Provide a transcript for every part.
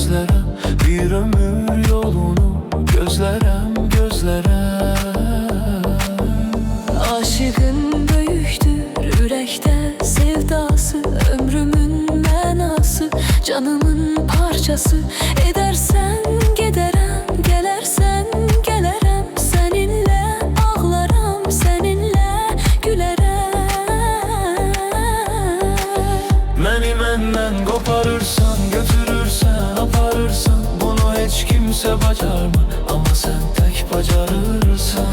gözlərəm, bir ömür yolunu gözlərəm, gözlərəm. Aşığın böyükdür ürəkdə sevdası, ömrümün mənası, canımın parçası. Edərsən gedərəm, gələrsən gələrəm, səninlə ağlaram, səninlə gülərəm. Məni məndən qoparırsan, götürürsən, aparırsan, bunu heç kimsə bacarmır, amma sən tək bacarırsan.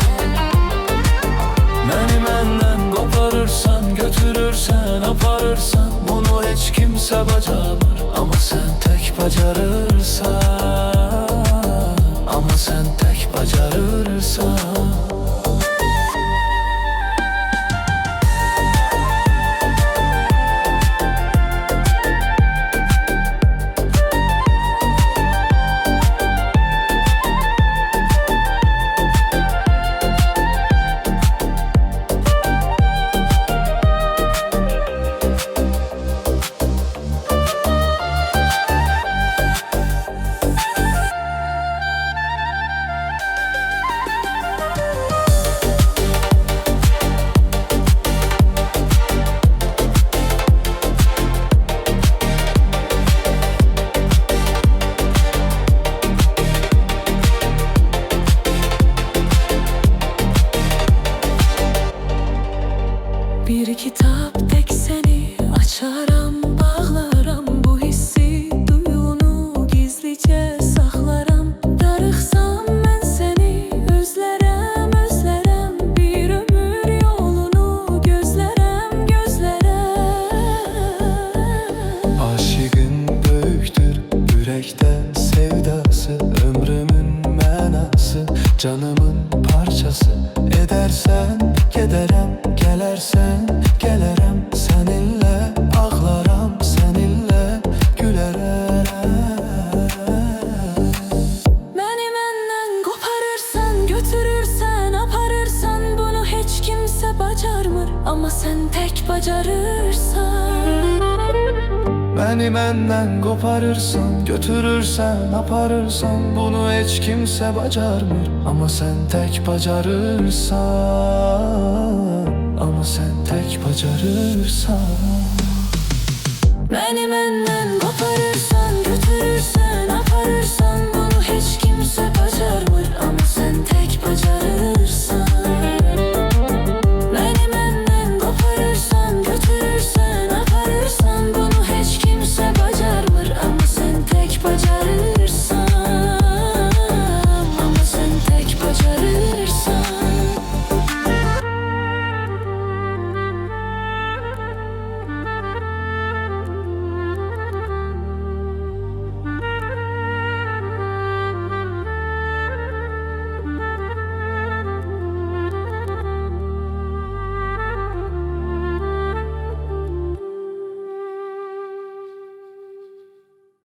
Məni məndən qoparırsan, götürürsən, aparırsan, bunu heç kimsə bacarmır, amma sən tək bacarırsan. Amma sən tək bacarırsan. Bir kitap tek seni açaram, bağlaram, bu hissi duyunu gizlice saxlaram. Darıxsam mən səni özlərəm, özlərəm, bir ömür yolunu gözlərəm, gözlərəm. Aşığın böyükdür ürəkdə sevdası, ömrümün mənası, canımın parçası. Edərsən gedərəm, gələrsən gələrəm, səninlə ağlaram, səninlə gülərəm. Məni məndən qoparırsan, götürürsən, aparırsan, bunu heç kimsə bacarmır, amma sən tək bacarırsan. Məni məndən qoparırsan, götürürsən, aparırsan, bunu heç kimsə bacarmır, amma sən tək bacarırsan. Amma sən tək bacarırsan. Məni